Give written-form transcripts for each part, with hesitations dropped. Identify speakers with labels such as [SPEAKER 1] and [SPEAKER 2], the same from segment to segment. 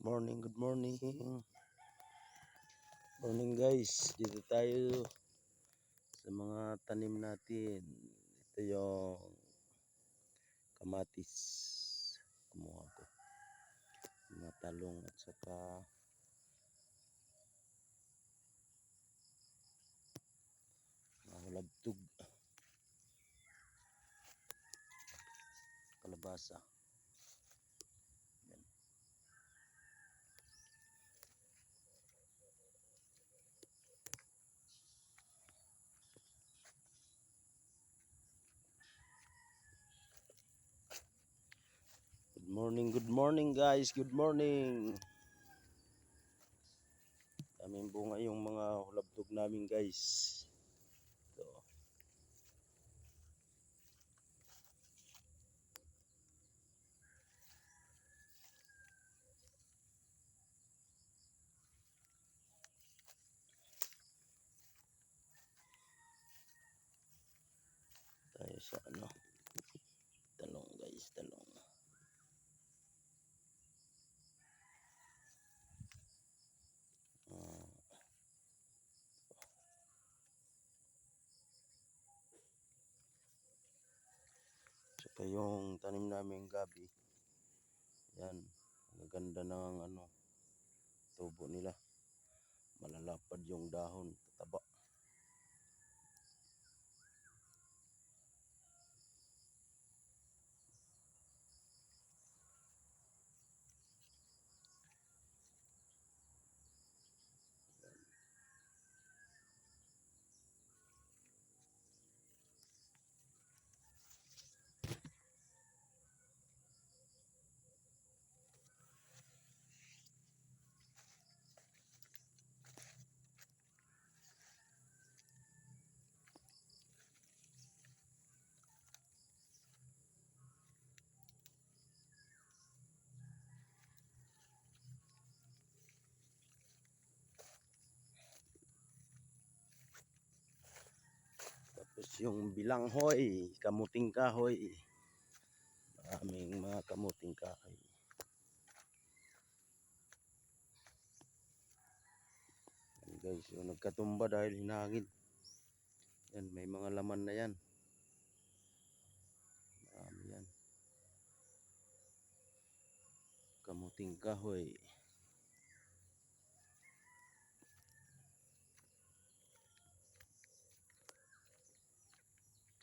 [SPEAKER 1] Morning, good morning. Morning guys, dito tayo sa mga tanim natin. Ito yung kamatis. Kumuha ko. Mga talong at saka mga hulabtog. Kalabasa. Yan. Good morning guys, good morning. Daming bunga yung mga hulabtog namin guys. Ito. Tayo sa talong guys, talong. Saka yung tanim namin gabi. Yan, maganda ng tubo nila. Malalapad yung dahon, tataba. Tapos yung bilanghoy, kamuting kahoy. Maraming mga kamuting kahoy. Yan guys, yung nagkatumba dahil hinangin. Yan, may mga laman na yan. Marami yan. Kamuting kahoy.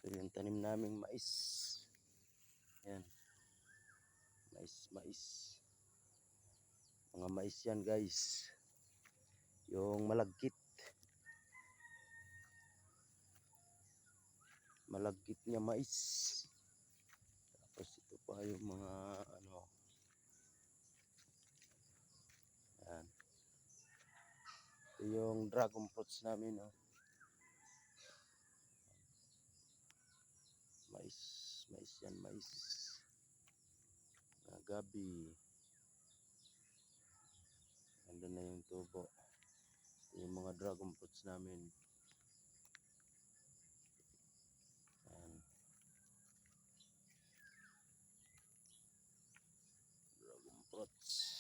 [SPEAKER 1] Ito yung tanim naming mais. Yan. Mais. Mga mais yan guys. Yung malagkit. Malagkit niya mais. Tapos ito pa yung mga yan. Ito yung dragon fruits namin. Mais yan, mais. Gabi. Andun na yung tubo. Ito yung mga dragon fruits namin. Yan. Dragon fruits.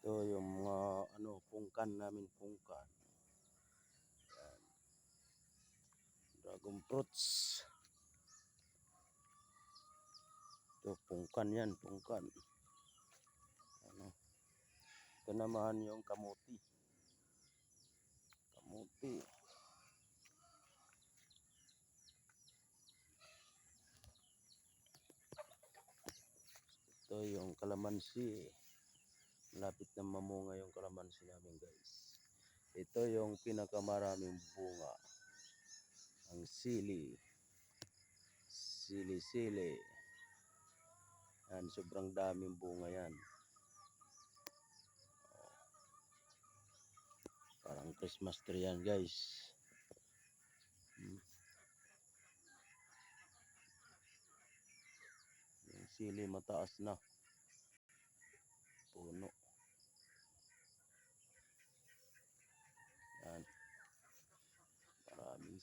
[SPEAKER 1] Ito yung mga pungkan namin, pungkan. Yan. Dragon fruits. Ito pungkan yan, pungkan. Ito naman yung kamuti. Kamuti. Ito yung kalamansi. Malapit na mamunga yung kalamansi namin guys. Ito yung pinakamaraming bunga. Ang sili. Sili. Yan, sobrang daming bunga yan. Parang Christmas tree yan guys. Yung sili mataas na.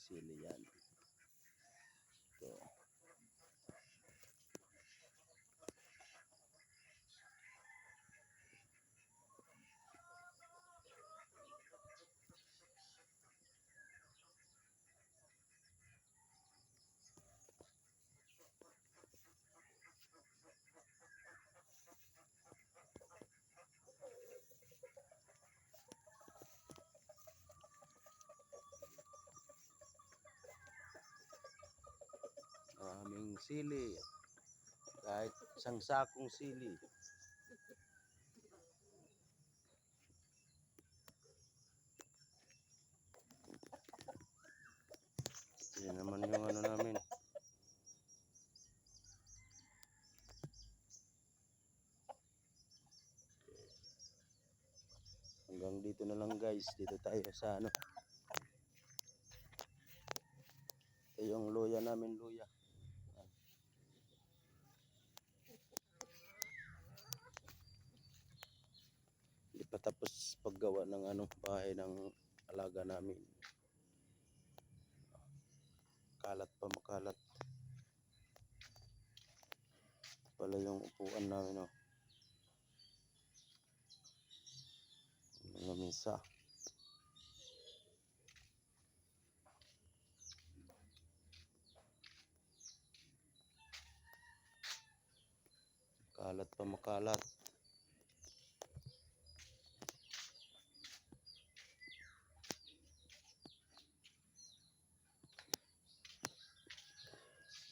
[SPEAKER 1] sili yan. Ito. Aming sili. Kahit isang sakong sili. Yan naman yung ano namin. Hanggang dito na lang guys. Dito tayo sa ano. Ito yung luya namin, luya. Hindi pa tapos paggawa ng ano, bahay ng alaga namin. Kalat pa, makalat. Pala yung upuan namin, oh. Lamisa. Kalat pa, makalat.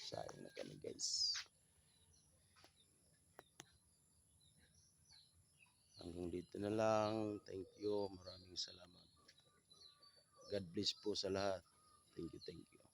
[SPEAKER 1] Sayang na kami guys. Hanggang dito na lang. Thank you. Maraming salamat. God bless po sa lahat. Thank you, thank you.